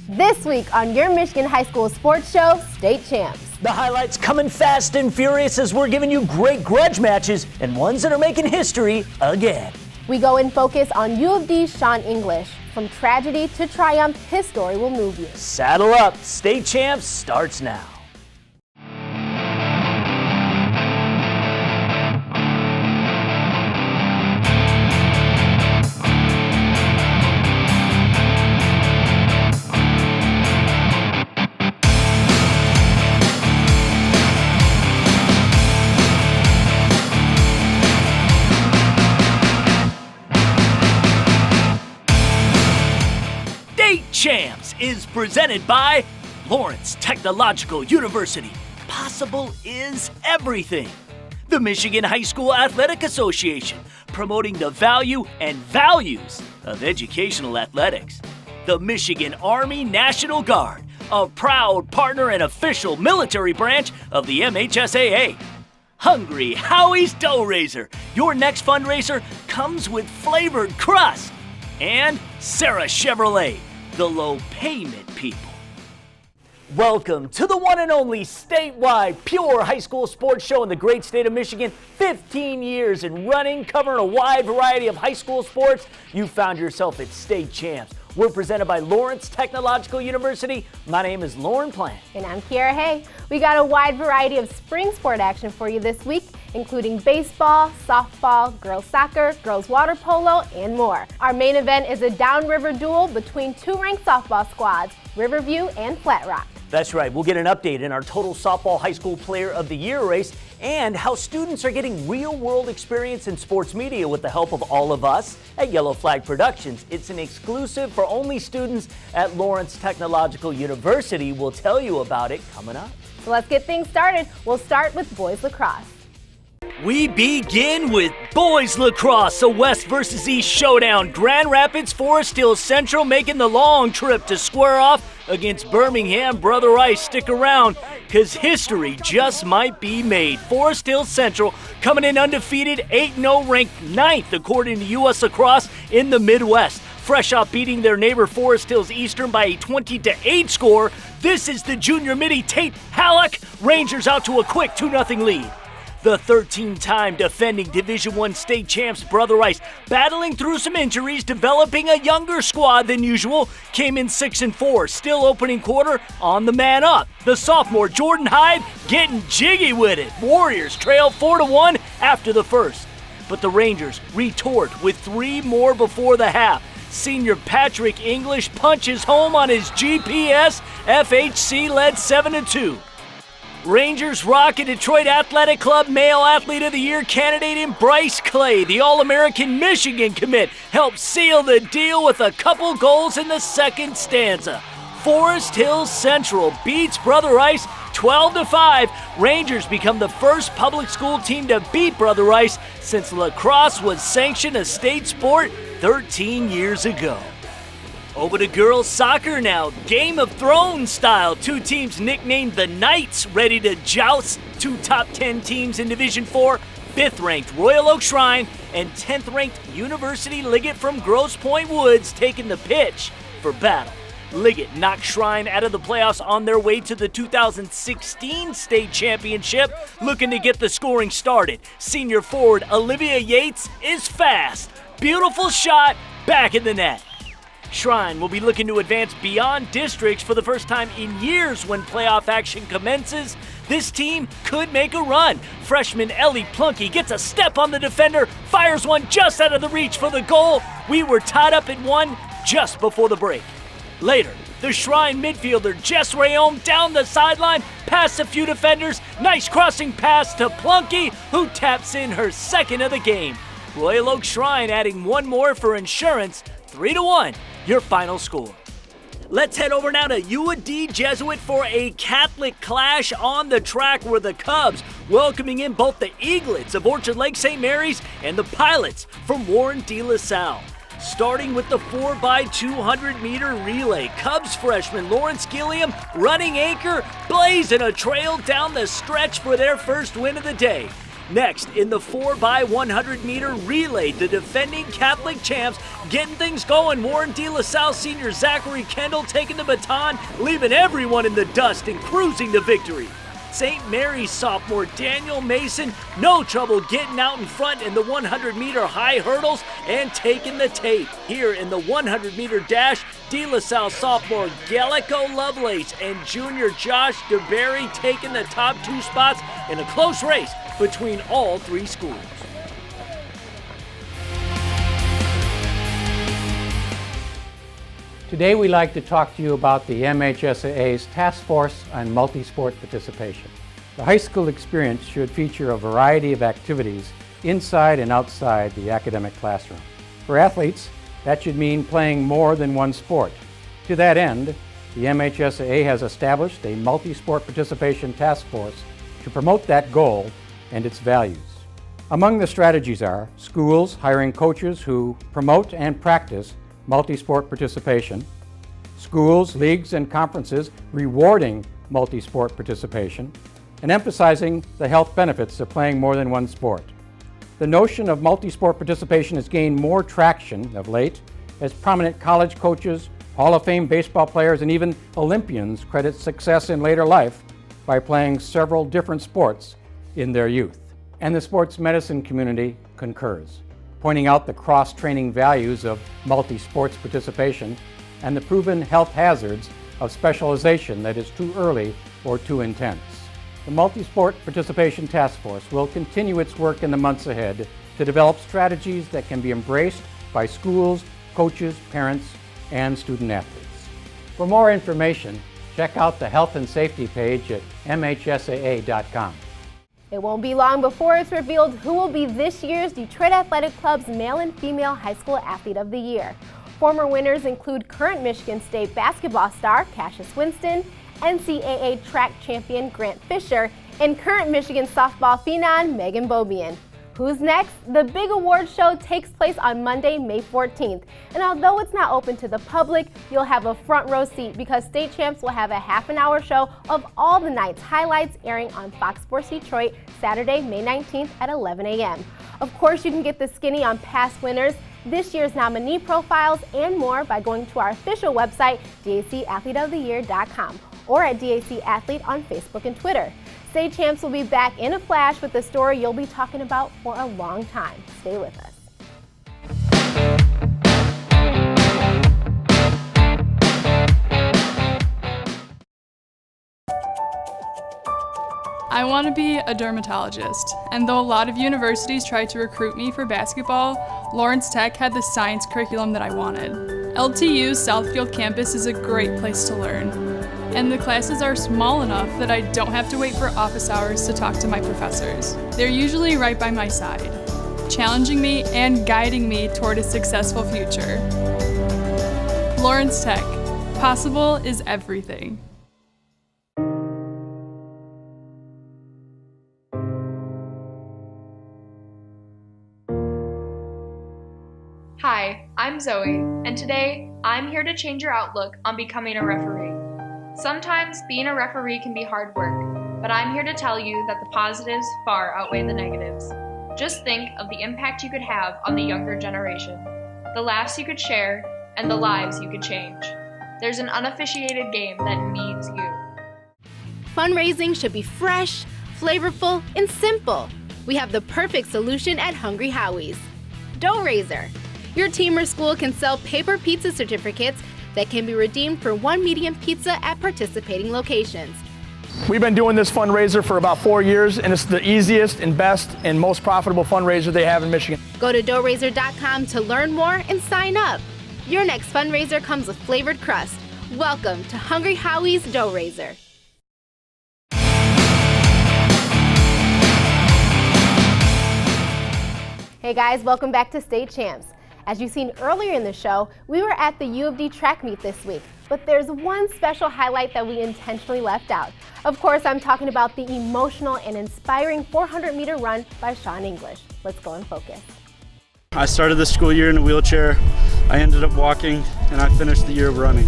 This week on your Michigan High School sports show, State Champs. The highlights coming fast and furious as we're giving you great grudge matches and ones that are making history again. We go in focus on U of D's Sean English. From tragedy to triumph, his story will move you. Saddle up. State Champs starts now. Champs is presented by Lawrence Technological University. Possible is everything. The Michigan High School Athletic Association, promoting the value and values of educational athletics. The Michigan Army National Guard, a proud partner and official military branch of the MHSAA. Hungry Howie's Dough Raiser. Your next fundraiser comes with flavored crust. And Sarah Chevrolet, the low payment people. Welcome to the one and only statewide pure high school sports show in the great state of Michigan. 15 years in running, covering a wide variety of high school sports. You found yourself at State Champs. We're presented by Lawrence Technological University. My name is Lauren Plant. And I'm Kiara Hay. We got a wide variety of spring sport action for you this week, including baseball, softball, girls soccer, girls water polo, and more. Our main event is a downriver duel between two ranked softball squads, Riverview and Flat Rock. That's right. We'll get an update in our Total Softball High School Player of the Year race and how students are getting real-world experience in sports media with the help of all of us at Yellow Flag Productions. It's an exclusive for only students at Lawrence Technological University. We'll tell you about it coming up. So let's get things started. We'll start with boys lacrosse. We begin with boys lacrosse, a West versus East showdown. Grand Rapids Forest Hill Central making the long trip to square off against Birmingham Brother Rice. Stick around, because history just might be made. Forest Hill Central coming in undefeated, 8-0, ranked 9th according to U.S. Lacrosse in the Midwest. Fresh off beating their neighbor Forest Hills Eastern by a 20-8 score, this is the junior midi Tate Halleck. Rangers out to a quick 2-0 lead. The 13-time defending Division I state champs Brother Rice, battling through some injuries, developing a younger squad than usual, came in 6-4, still opening quarter on the man up. The sophomore Jordan Hyde getting jiggy with it. Warriors trail 4-1 after the first. But the Rangers retort with 3 more before the half. Senior Patrick English punches home on his GPS. FHC led 7-2. Rangers rock a Detroit Athletic Club Male Athlete of the Year candidate in Bryce Clay. The All-American Michigan commit helped seal the deal with a couple goals in the second stanza. Forest Hill Central beats Brother Rice 12-5. Rangers become the first public school team to beat Brother Rice since lacrosse was sanctioned a state sport 13 years ago. Over to girls soccer now, Game of Thrones style. 2 teams nicknamed the Knights ready to joust 2 top 10 teams in Division 4. 5th-ranked Royal Oak Shrine and 10th-ranked University Liggett from Grosse Pointe Woods taking the pitch for battle. Liggett knocked Shrine out of the playoffs on their way to the 2016 state championship, looking to get the scoring started. Senior forward Olivia Yates is fast. Beautiful shot, back in the net. Shrine will be looking to advance beyond districts for the first time in years when playoff action commences. This team could make a run. Freshman Ellie Plunky gets a step on the defender, fires one just out of the reach for the goal. We were tied up at 1 just before the break. Later, the Shrine midfielder Jess Rayome down the sideline, past a few defenders. Nice crossing pass to Plunky, who taps in her second of the game. Royal Oak Shrine adding 1 more for insurance. 3-1, your final score. Let's head over now to U of D Jesuit for a Catholic clash on the track where the Cubs welcoming in both the Eaglets of Orchard Lake St. Mary's and the Pilots from Warren De La Salle. Starting with the 4x200 meter relay, Cubs freshman Lawrence Gilliam running anchor, blazing a trail down the stretch for their first win of the day. Next, in the 4x100 meter relay, the defending Catholic champs getting things going. Warren De La Salle senior Zachary Kendall taking the baton, leaving everyone in the dust and cruising to victory. St. Mary's sophomore Daniel Mason, no trouble getting out in front in the 100-meter high hurdles and taking the tape. Here in the 100-meter dash, De La Salle sophomore Gallico Lovelace and junior Josh DeBerry taking the top 2 spots in a close race between all 3 schools. Today we'd like to talk to you about the MHSAA's Task Force on Multi-Sport Participation. The high school experience should feature a variety of activities inside and outside the academic classroom. For athletes, that should mean playing more than one sport. To that end, the MHSAA has established a multi-sport participation task force to promote that goal and its values. Among the strategies are schools hiring coaches who promote and practice multi-sport participation, schools, leagues, and conferences rewarding multi-sport participation, and emphasizing the health benefits of playing more than one sport. The notion of multi-sport participation has gained more traction of late as prominent college coaches, Hall of Fame baseball players, and even Olympians credit success in later life by playing several different sports in their youth. And the sports medicine community concurs, pointing out the cross-training values of multi-sports participation and the proven health hazards of specialization that is too early or too intense. The Multi-Sport Participation Task Force will continue its work in the months ahead to develop strategies that can be embraced by schools, coaches, parents, and student athletes. For more information, check out the health and safety page at mhsaa.com. It won't be long before it's revealed who will be this year's Detroit Athletic Club's Male and Female High School Athlete of the Year. Former winners include current Michigan State basketball star Cassius Winston, NCAA track champion Grant Fisher, and current Michigan softball phenom Megan Bobian. Who's next? The big award show takes place on Monday, May 14th. And although it's not open to the public, you'll have a front row seat because State Champs will have a half-an-hour show of all the night's highlights airing on Fox Sports Detroit Saturday, May 19th at 11 a.m. Of course, you can get the skinny on past winners, this year's nominee profiles, and more by going to our official website, dacathleteoftheyear.com, or at DAC Athlete on Facebook and Twitter. State Champs will be back in a flash with the story you'll be talking about for a long time. Stay with us. I want to be a dermatologist, and though a lot of universities tried to recruit me for basketball, Lawrence Tech had the science curriculum that I wanted. LTU's Southfield campus is a great place to learn, and the classes are small enough that I don't have to wait for office hours to talk to my professors. They're usually right by my side, challenging me and guiding me toward a successful future. Lawrence Tech, possible is everything. Hi, I'm Zoe, and today I'm here to change your outlook on becoming a referee. Sometimes being a referee can be hard work, but I'm here to tell you that the positives far outweigh the negatives. Just think of the impact you could have on the younger generation, the laughs you could share, and the lives you could change. There's an unofficiated game that needs you. Fundraising should be fresh, flavorful, and simple. We have the perfect solution at Hungry Howie's. Dough Raiser. Your team or school can sell paper pizza certificates that can be redeemed for one medium pizza at participating locations. We've been doing this fundraiser for about 4 years, and it's the easiest and best and most profitable fundraiser they have in Michigan. Go to doughraiser.com to learn more and sign up. Your next fundraiser comes with flavored crust. Welcome to Hungry Howie's Dough Raiser. Hey guys, welcome back to State Champs. As you've seen earlier in the show, we were at the U of D track meet this week, but there's one special highlight that we intentionally left out. Of course, I'm talking about the emotional and inspiring 400-meter run by Sean English. Let's go and focus. I started the school year in a wheelchair. I ended up walking, and I finished the year running.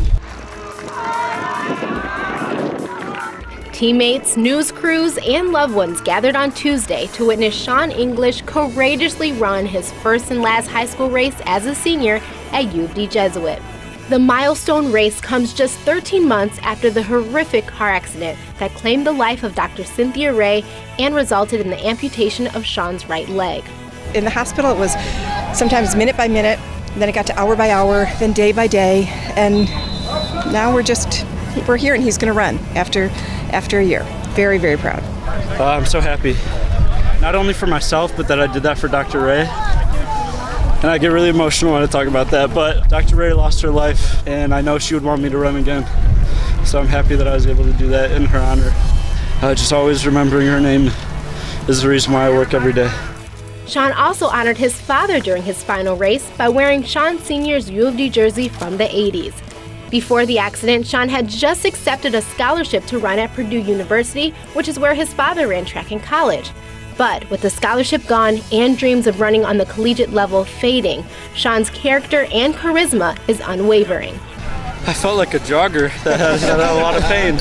Teammates, news crews, and loved ones gathered on Tuesday to witness Sean English courageously run his first and last high school race as a senior at U of D Jesuit. The milestone race comes just 13 months after the horrific car accident that claimed the life of Dr. Cynthia Ray and resulted in the amputation of Sean's right leg. In the hospital, it was sometimes minute by minute, then it got to hour by hour, then day by day, and now we're here and he's going to run after a year. Very, very proud. I'm so happy, not only for myself, but that I did that for Dr. Ray. And I get really emotional when I talk about that, but Dr. Ray lost her life, and I know she would want me to run again. So I'm happy that I was able to do that in her honor. Just always remembering her name is the reason why I work every day. Sean also honored his father during his final race by wearing Sean Sr.'s U of D jersey from the 80s. Before the accident, Sean had just accepted a scholarship to run at Purdue University, which is where his father ran track in college. But with the scholarship gone and dreams of running on the collegiate level fading, Sean's character and charisma is unwavering. I felt like a jogger that had a lot of pain,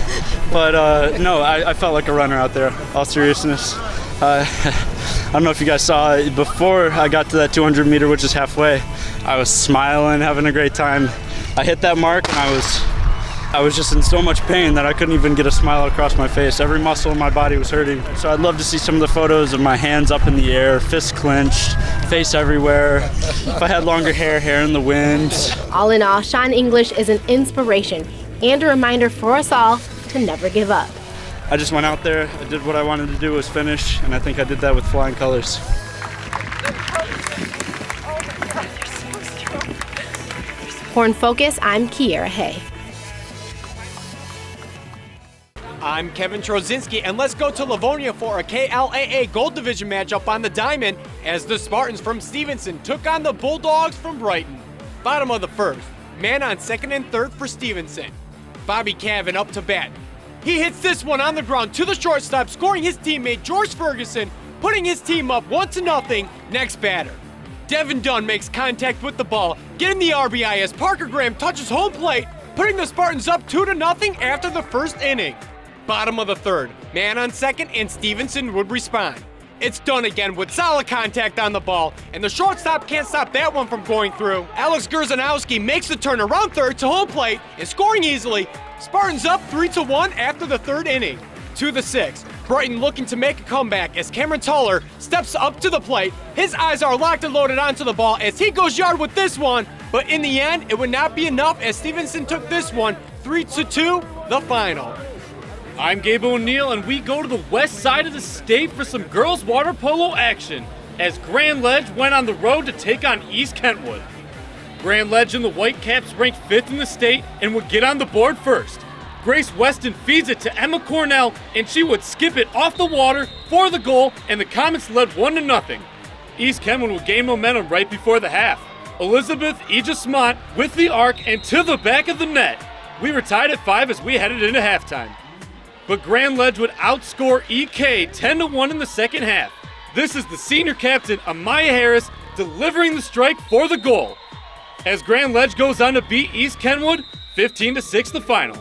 but no, I felt like a runner out there, all seriousness. I don't know if you guys saw it, before I got to that 200 meter, which is halfway, I was smiling, having a great time. I hit that mark and I was just in so much pain that I couldn't even get a smile across my face. Every muscle in my body was hurting. So I'd love to see some of the photos of my hands up in the air, fists clenched, face everywhere. If I had longer hair, hair in the wind. All in all, Sean English is an inspiration and a reminder for us all to never give up. I just went out there, I did what I wanted to do, was finish, and I think I did that with flying colors. For In Focus, I'm Kiera Hay. I'm Kevin Trozinski, and let's go to Livonia for a KLAA Gold Division matchup on the diamond as the Spartans from Stevenson took on the Bulldogs from Brighton. Bottom of the first, man on second and third for Stevenson. Bobby Cavan up to bat. He hits this one on the ground to the shortstop, scoring his teammate George Ferguson, putting his team up 1-0. Next batter, Devin Dunn makes contact with the ball, getting the RBI as Parker Graham touches home plate, putting the Spartans up 2-0 after the first inning. Bottom of the third, man on second and Stevenson would respond. It's Dunn again with solid contact on the ball, and the shortstop can't stop that one from going through. Alex Gerzanowski makes the turn around third to home plate and scoring easily. Spartans up 3-1 after the third inning. To the sixth, Brighton looking to make a comeback as Cameron Toller steps up to the plate. His eyes are locked and loaded onto the ball as he goes yard with this one, but in the end, it would not be enough as Stevenson took this one 3-2, the final. I'm Gabe O'Neill, and we go to the west side of the state for some girls water polo action as Grand Ledge went on the road to take on East Kentwood. Grand Ledge and the Whitecaps ranked 5th in the state and would get on the board first. Grace Weston feeds it to Emma Cornell, and she would skip it off the water for the goal, and the Comets led 1-0. East Kentwood would gain momentum right before the half. Elizabeth Ejasmont with the arc and to the back of the net. We were tied at 5 as we headed into halftime. But Grand Ledge would outscore EK 10-1 in the second half. This is the senior captain, Amaya Harris, delivering the strike for the goal. As Grand Ledge goes on to beat East Kentwood 15-6 the final.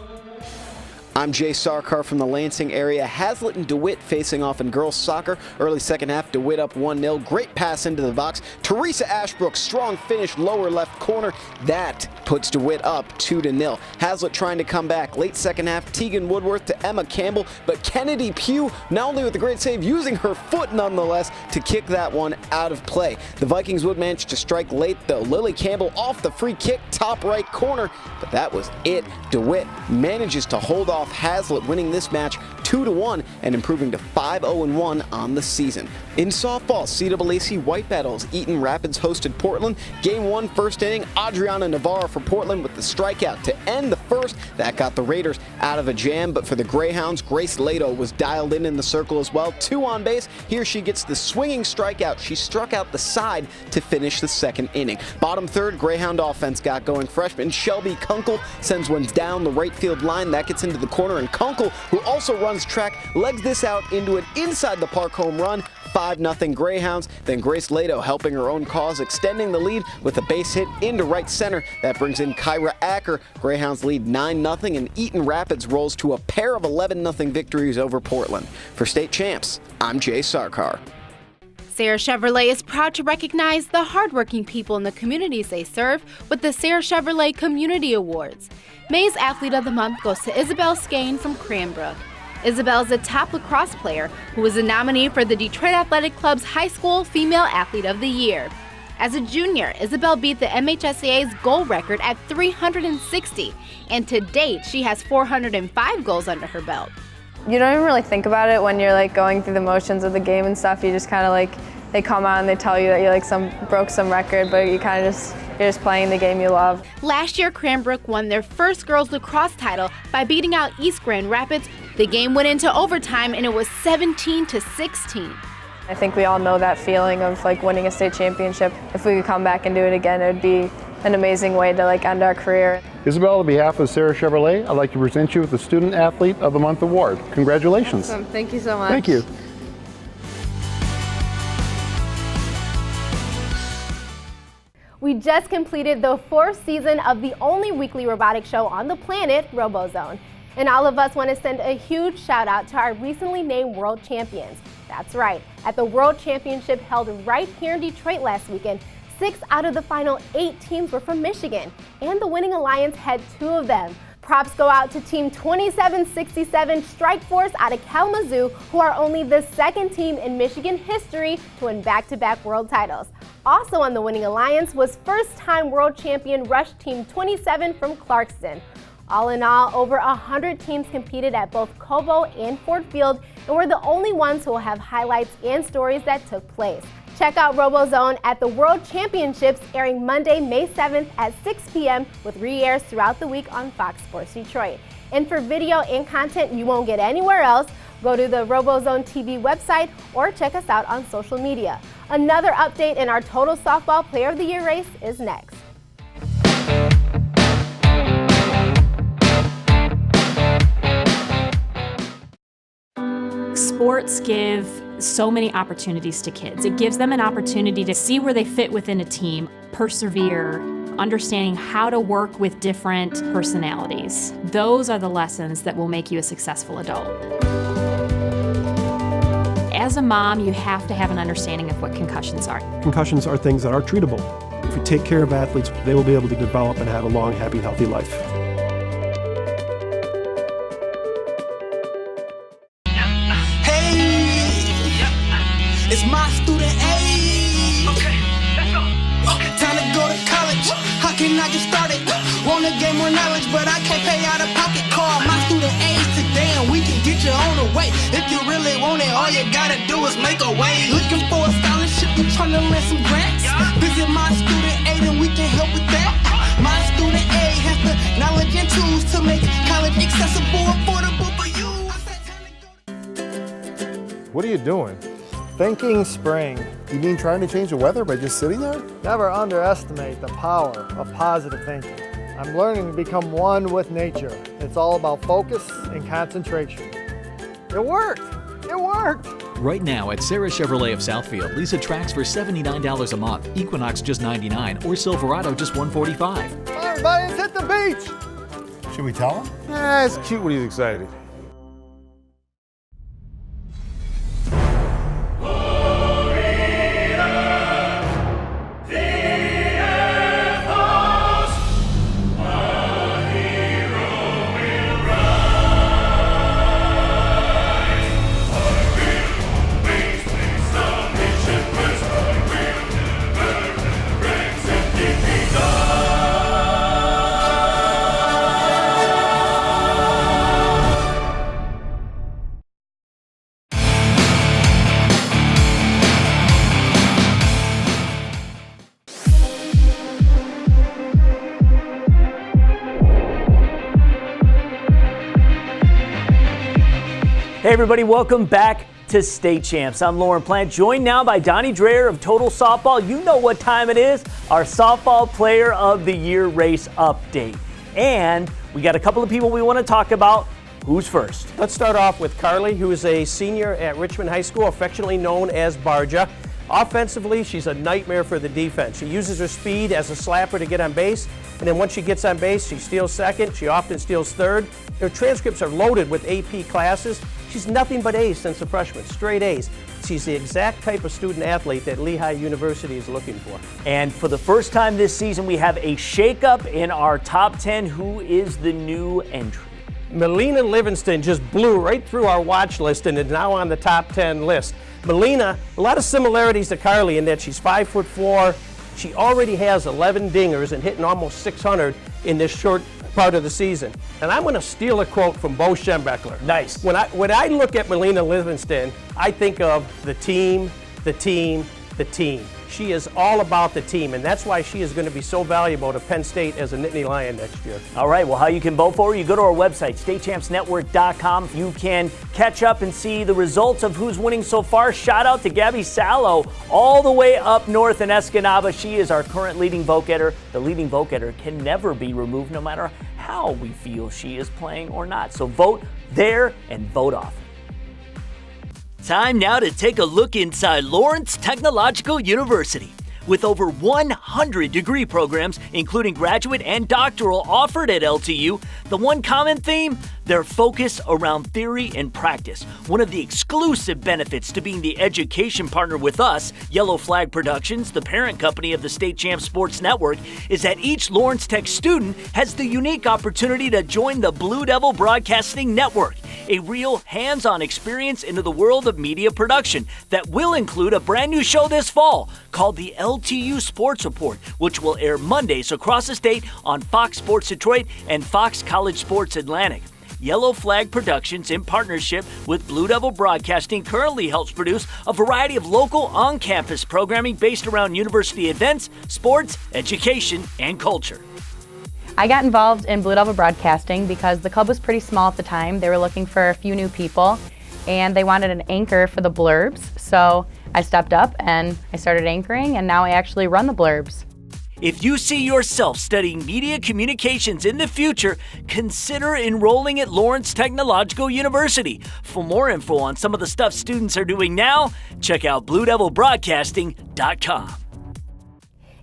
I'm Jay Sarkar from the Lansing area. Hazlitt and DeWitt facing off in girls soccer. Early second half, DeWitt up 1-0. Great pass into the box. Teresa Ashbrook, strong finish, lower left corner. That puts DeWitt up 2-0. Hazlitt trying to come back. Late second half, Tegan Woodworth to Emma Campbell, but Kennedy Pugh, not only with a great save, using her foot nonetheless to kick that one out of play. The Vikings would manage to strike late though. Lily Campbell off the free kick, top right corner, but that was it. DeWitt manages to hold off Hazlitt, winning this match 2-1 and improving to 5-0-1 on the season. In softball, CAAC White Battles, Eaton Rapids hosted Portland. Game 1, first inning, Adriana Navarro for Portland with the strikeout to end the first. That got the Raiders out of a jam, but for the Greyhounds, Grace Lato was dialed in the circle as well. 2 on base. Here she gets the swinging strikeout. She struck out the side to finish the second inning. Bottom third, Greyhound offense got going. Freshman Shelby Kunkel sends one down the right field line. That gets into the corner, and Kunkel, who also runs track, legs this out into an inside the park home run. 5-0 Greyhounds. Then Grace Lato helping her own cause, extending the lead with a base hit into right center. That brings in Kyra Acker. Greyhounds lead 9-0, and Eaton Rapids rolls to a pair of 11-0 victories over Portland. For State Champs, I'm Jay Sarkar. Serra Chevrolet is proud to recognize the hardworking people in the communities they serve with the Serra Chevrolet Community Awards. May's Athlete of the Month goes to Isabel Skane from Cranbrook. Isabel is a top lacrosse player who was a nominee for the Detroit Athletic Club's High School Female Athlete of the Year. As a junior, Isabel beat the MHSAA's goal record at 360, and to date, she has 405 goals under her belt. You don't even really think about it when you're like going through the motions of the game and stuff. You just kind of like, they come out and they tell you that you like broke some record, but you kind of you're just playing the game you love. Last year, Cranbrook won their first girls lacrosse title by beating out East Grand Rapids. The game went into overtime and it was 17-16. I think we all know that feeling of like winning a state championship. If we could come back and do it again, it would be an amazing way to like end our career. Isabel, on behalf of Serra Chevrolet, I'd like to present you with the Student Athlete of the Month Award. Congratulations. Awesome. Thank you so much. Thank you. We just completed the 4th season of the only weekly robotic show on the planet, RoboZone. And all of us want to send a huge shout out to our recently named world champions. That's right, at the World Championship held right here in Detroit last weekend, 6 out of the final 8 teams were from Michigan, and the winning alliance had 2 of them. Props go out to Team 2767 Strike Force out of Kalamazoo, who are only the 2nd team in Michigan history to win back-to-back world titles. Also on the winning alliance was first-time world champion Rush Team 27 from Clarkston. All in all, over 100 teams competed at both Cobo and Ford Field, and we're the only ones who will have highlights and stories that took place. Check out RoboZone at the World Championships, airing Monday, May 7th at 6 p.m. with re-airs throughout the week on Fox Sports Detroit. And for video and content you won't get anywhere else, go to the RoboZone TV website or check us out on social media. Another update in our Total Softball Player of the Year race is next. Sports give so many opportunities to kids. It gives them an opportunity to see where they fit within a team, persevere, understanding how to work with different personalities. Those are the lessons that will make you a successful adult. As a mom, you have to have an understanding of what concussions are. Concussions are things that are treatable. If we take care of athletes, they will be able to develop and have a long, happy, healthy life. It's my student aid. Okay, let's go. Okay. Time to go to college. How can I get started? Want to gain more knowledge, but I can't pay out of pocket. Call my student aid today and we can get you on the way. If you really want it, all you gotta do is make a way. Looking for a scholarship, you trying to land some grants? Visit my student aid and we can help with that. My student aid has the knowledge and tools to make college accessible, affordable for you. What are you doing? Thinking spring. You mean trying to change the weather by just sitting there? Never underestimate the power of positive thinking. I'm learning to become one with nature. It's all about focus and concentration. It worked! It worked! Right now at Serra Chevrolet of Southfield, lease a Trax for $79 a month, Equinox just $99, or Silverado just $145. Come on, everybody, let's hit the beach! Should we tell him? It's cute when he's excited. Hey everybody, welcome back to State Champs. I'm Lauren Plant, joined now by Donnie Dreher of Total Softball. You know what time it is, our Softball Player of the Year race update. And we got a couple of people we want to talk about. Who's first? Let's start off with Carly, who is a senior at Richmond High School, affectionately known as Barja. Offensively, she's a nightmare for the defense. She uses her speed as a slapper to get on base, and then once she gets on base, she steals second. She often steals third. Her transcripts are loaded with AP classes. She's nothing but A's since a freshman, straight A's. She's the exact type of student athlete that Lehigh University is looking for. And for the first time this season, we have a shakeup in our top 10. Who is the new entry? Melina Livingston just blew right through our watch list and is now on the top 10 list. Melina, a lot of similarities to Carly in that she's 5'4". She already has 11 dingers and hitting almost 600 in this short part of the season. And I'm going to steal a quote from Bo Schembechler. Nice. When I look at Melina Livingston, I think of the team, the team, the team. She is all about the team, and that's why she is going to be so valuable to Penn State as a Nittany Lion next year. All right, well, how you can vote for her, you go to our website, statechampsnetwork.com. You can catch up and see the results of who's winning so far. Shout out to Gabby Sallow, all the way up north in Escanaba. She is our current leading vote getter. The leading vote getter can never be removed, no matter how we feel she is playing or not. So vote there and vote often. Time now to take a look inside Lawrence Technological University. With over 100 degree programs, including graduate and doctoral, offered at LTU, the one common theme? Their focus around theory and practice. One of the exclusive benefits to being the education partner with us, Yellow Flag Productions, the parent company of the State Champ Sports Network, is that each Lawrence Tech student has the unique opportunity to join the Blue Devil Broadcasting Network, a real hands-on experience into the world of media production that will include a brand new show this fall called the LTU Sports Report, which will air Mondays across the state on Fox Sports Detroit and Fox College Sports Atlantic. Yellow Flag Productions, in partnership with Blue Devil Broadcasting, currently helps produce a variety of local on-campus programming based around university events, sports, education, and culture. I got involved in Blue Devil Broadcasting because the club was pretty small at the time. They were looking for a few new people, and they wanted an anchor for the blurbs. So I stepped up and I started anchoring, and now I actually run the blurbs. If you see yourself studying media communications in the future, consider enrolling at Lawrence Technological University. For more info on some of the stuff students are doing now, check out BlueDevilBroadcasting.com.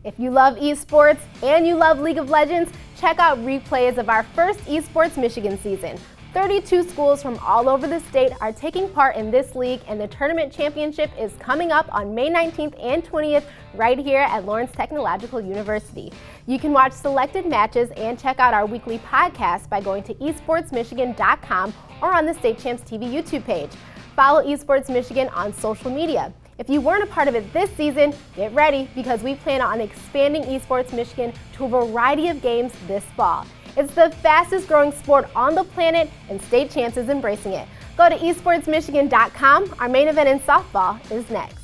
If you love esports and you love League of Legends, check out replays of our first Esports Michigan season. 32 schools from all over the state are taking part in this league, and the tournament championship is coming up on May 19th and 20th right here at Lawrence Technological University. You can watch selected matches and check out our weekly podcast by going to esportsmichigan.com or on the State Champs TV YouTube page. Follow Esports Michigan on social media. If you weren't a part of it this season, get ready because we plan on expanding Esports Michigan to a variety of games this fall. It's the fastest growing sport on the planet, and State Champs is embracing it. Go to esportsmichigan.com. Our main event in softball is next.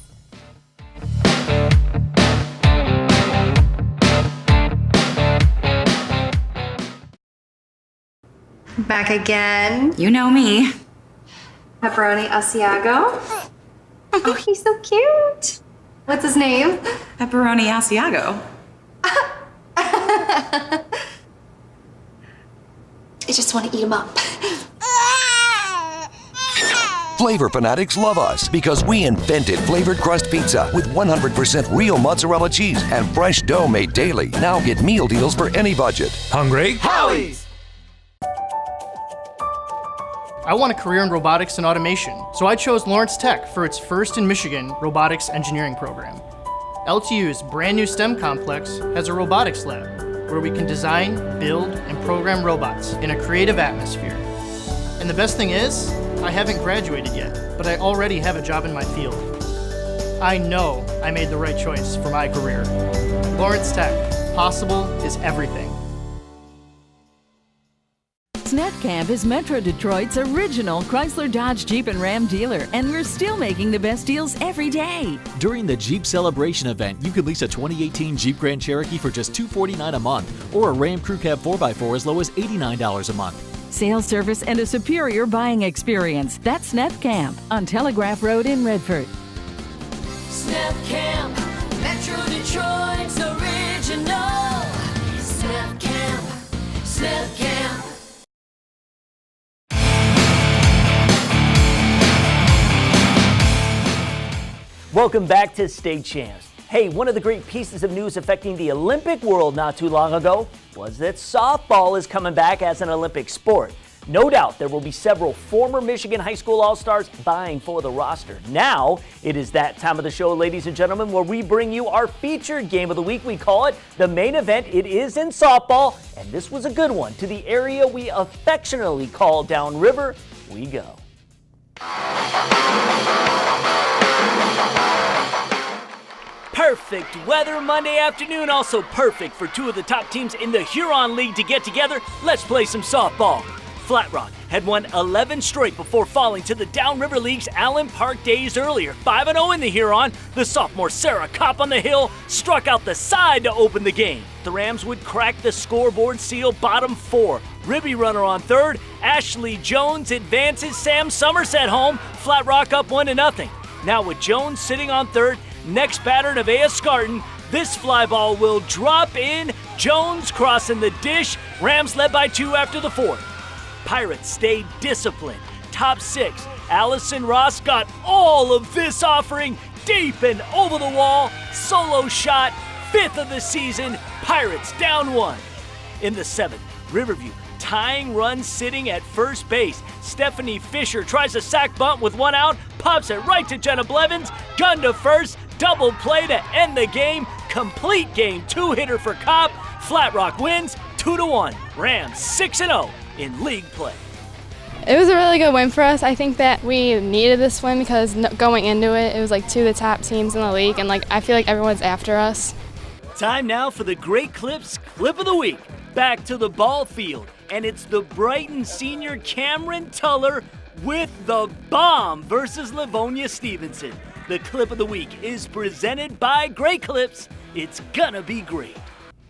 Back again. You know me. Pepperoni Asiago. Oh, he's so cute. What's his name? Pepperoni Asiago. I just want to eat him up. Flavor fanatics love us because we invented flavored crust pizza with 100% real mozzarella cheese and fresh dough made daily. Now get meal deals for any budget. Hungry? Howie's! I want a career in robotics and automation, so I chose Lawrence Tech for its first in Michigan robotics engineering program. LTU's brand new STEM complex has a robotics lab where we can design, build, and program robots in a creative atmosphere. And the best thing is, I haven't graduated yet, but I already have a job in my field. I know I made the right choice for my career. Lawrence Tech, possible is everything. SnapCamp is Metro Detroit's original Chrysler, Dodge, Jeep, and Ram dealer, and we're still making the best deals every day. During the Jeep Celebration event, you could lease a 2018 Jeep Grand Cherokee for just $249 a month, or a Ram Crew Cab 4x4 as low as $89 a month. Sales service and a superior buying experience. That's SnapCamp on Telegraph Road in Redford. SnapCamp, Metro Detroit's original. SnapCamp, SnapCamp. Welcome back to State Champs. Hey, one of the great pieces of news affecting the Olympic world not too long ago was that softball is coming back as an Olympic sport. No doubt there will be several former Michigan high school All-Stars vying for the roster. Now, it is that time of the show, ladies and gentlemen, where we bring you our featured game of the week. We call it the main event. It is in softball, and this was a good one. To the area we affectionately call Downriver, we go. Perfect weather Monday afternoon, also perfect for two of the top teams in the Huron League to get together. Let's play some softball. Flat Rock had won 11 straight before falling to the Downriver League's Allen Park days earlier. 5-0 in the Huron, the sophomore Sarah Kopp on the hill struck out the side to open the game. The Rams would crack the scoreboard seal bottom 4. Ribby runner on third, Ashley Jones advances Sam Somerset home, Flat Rock up 1-0. Now with Jones sitting on third, next batter Nevaeh Scarton, this fly ball will drop in, Jones crossing the dish, Rams led by 2 after the 4th. Pirates stayed disciplined. Top 6, Allison Ross got all of this offering deep and over the wall. Solo shot, 5th of the season. Pirates down 1. In the 7th, Riverview tying run sitting at first base. Stephanie Fisher tries a sac bunt with 1 out, pops it right to Jenna Blevins. Gun to first, double play to end the game. Complete game 2-hitter for Kopp. Flat Rock wins 2-1. Rams 6-0. in league play. It was a really good win for us. I think that we needed this win because going into it, it was like 2 of the top teams in the league, and I feel like everyone's after us. Time now for the Great Clips Clip of the Week. Back to the ball field, and it's the Brighton senior Cameron Tuller with the bomb versus Livonia Stevenson. The Clip of the Week is presented by Great Clips. It's gonna be great.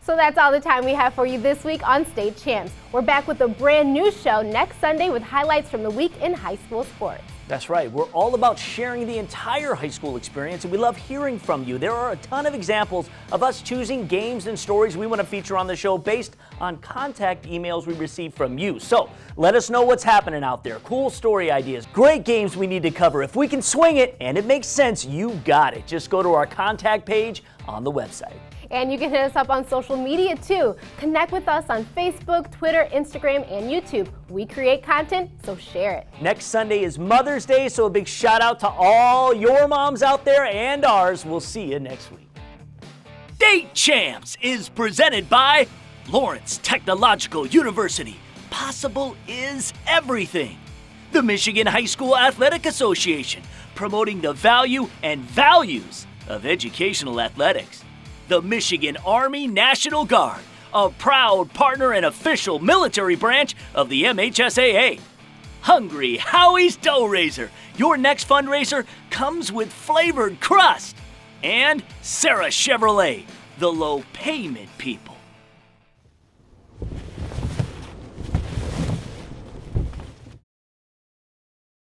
So that's all the time we have for you this week on State Champs. We're back with a brand new show next Sunday with highlights from the week in high school sports. That's right. We're all about sharing the entire high school experience, and we love hearing from you. There are a ton of examples of us choosing games and stories we want to feature on the show based on contact emails we receive from you. So let us know what's happening out there. Cool story ideas, great games we need to cover. If we can swing it and it makes sense, you got it. Just go to our contact page on the website. And you can hit us up on social media too. Connect with us on Facebook, Twitter, Instagram, and YouTube. We create content, so share it. Next Sunday is Mother's Day, so a big shout out to all your moms out there and ours. We'll see you next week. State Champs is presented by Lawrence Technological University. Possible is everything. The Michigan High School Athletic Association, promoting the value and values of educational athletics. The Michigan Army National Guard, a proud partner and official military branch of the MHSAA. Hungry Howie's Dough Raiser, your next fundraiser comes with flavored crust. And Sarah Chevrolet, the low payment people.